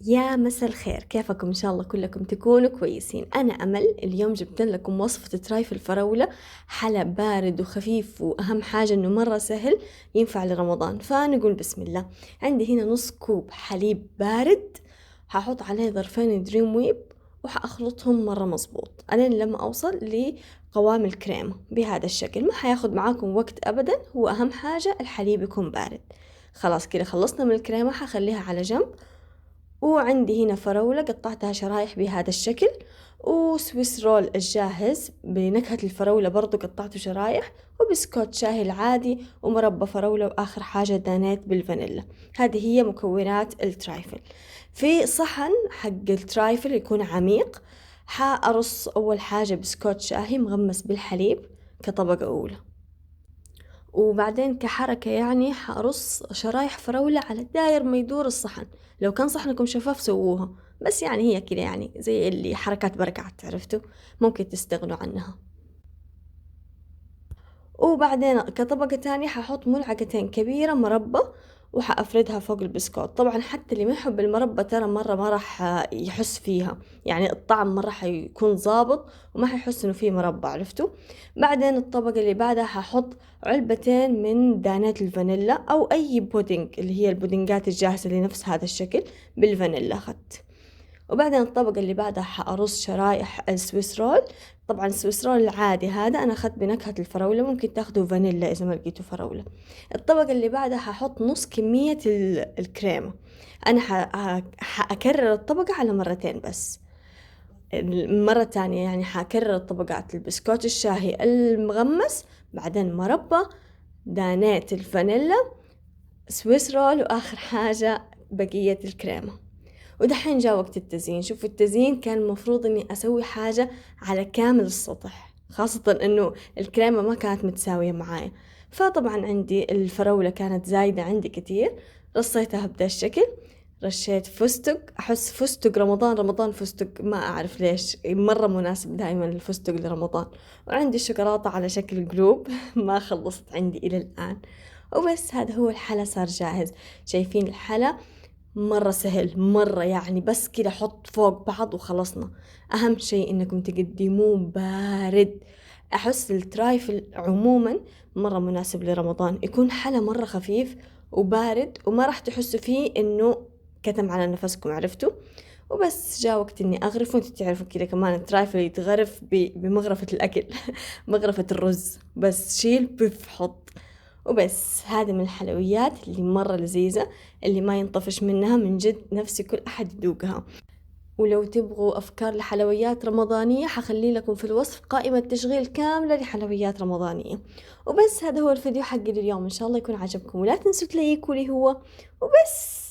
يا مساء الخير، كيفكم؟ إن شاء الله كلكم تكونوا كويسين. أنا أمل. اليوم جبت لكم وصفة ترايفل الفراولة، حلا بارد وخفيف، وأهم حاجة إنه مرة سهل ينفع لرمضان. فنقول بسم الله. عندي هنا نص كوب حليب بارد، هحط عليه ظرفين دريم ويب وحأخلطهم مرة مظبوط ألين لما أوصل لقوام الكريمة بهذا الشكل. ما حياخد معاكم وقت أبدا، هو أهم حاجة الحليب يكون بارد. خلاص كده خلصنا من الكريمة، حخليها على جنب. وعندي هنا فراولة قطعتها شرايح بهذا الشكل، وسويس رول الجاهز بنكهة الفراولة برضو قطعته شرايح، وبسكوت شاهي العادي، ومربى فراولة، وآخر حاجة دانيت بالفانيلا. هذه هي مكونات الترايفل. في صحن حق الترايفل يكون عميق، حأرص أول حاجة بسكوت شاهي مغمس بالحليب كطبقة أولى، وبعدين كحركة يعني حأرص شرايح فراولة على داير ما يدور الصحن. لو كان صحنكم شفاف سووها، بس يعني هي كده يعني زي اللي حركات بركات، عرفتوا؟ ممكن تستغنوا عنها. وبعدين كطبقة تانية ححط ملعقتين كبيرة مربى، وحأفردها فوق البسكوت. طبعا حتى اللي ما يحب المربى ترى مرة ما راح يحس فيها، يعني الطعم مرة حيكون ظابط وما حيحس انه فيه مربى، عرفتوا؟ بعدين الطبقة اللي بعدها ححط علبتين من دانات الفانيلا او اي بودنج، اللي هي البودنجات الجاهزة لنفس هذا الشكل بالفانيلا اخذت. وبعدين الطبقة اللي بعدها حأرص شرايح السويس رول. طبعا السويس رول العادي هذا أنا أخذت بنكهة الفراولة، ممكن تاخدوا فانيلا إذا ما لقيتوا فراولة. الطبقة اللي بعدها ححط نص كمية الكريمة. أنا حأكرر الطبقة على مرتين بس. المرة الثانية يعني حأكرر الطبقات: البسكوت الشاهي المغمس، بعدين مربى، دانيت الفانيلا، سويس رول، وآخر حاجة بقية الكريمة. ودحين جاء وقت التزيين. شوفوا التزيين كان المفروض اني اسوي حاجة على كامل السطح، خاصة انه الكريمة ما كانت متساوية معايا. فطبعا عندي الفراولة كانت زايدة عندي كتير، رصيتها بدا الشكل. رشيت فستق، احس فستق رمضان، رمضان فستق، ما اعرف ليش مرة مناسب دائما الفستق لرمضان. وعندي الشوكولاتة على شكل قلوب ما خلصت عندي الى الان. وبس هذا هو الحلا، صار جاهز. شايفين الحلا؟ مرة سهل مرة، يعني بس كده حط فوق بعض وخلصنا. أهم شيء إنكم تقدموه بارد. أحس الترايفل عموما مرة مناسب لرمضان، يكون حلا مرة خفيف وبارد، وما راح تحسوا فيه إنه كتم على نفسكم، عرفتوا؟ وبس جاء وقت إني أغرف. وانتوا تعرفوا كده كمان الترايفل يتغرف بمغرفة الأكل مغرفة الرز، بس شيل بف حط. وبس هذه من الحلويات اللي مرة لذيذة، اللي ما ينطفش منها من جد، نفسي كل أحد يذوقها. ولو تبغوا أفكار لحلويات رمضانية حخلي لكم في الوصف قائمة تشغيل كاملة لحلويات رمضانية. وبس هذا هو الفيديو حقي لليوم، إن شاء الله يكون عجبكم، ولا تنسوا تلايكوا لي هو. وبس.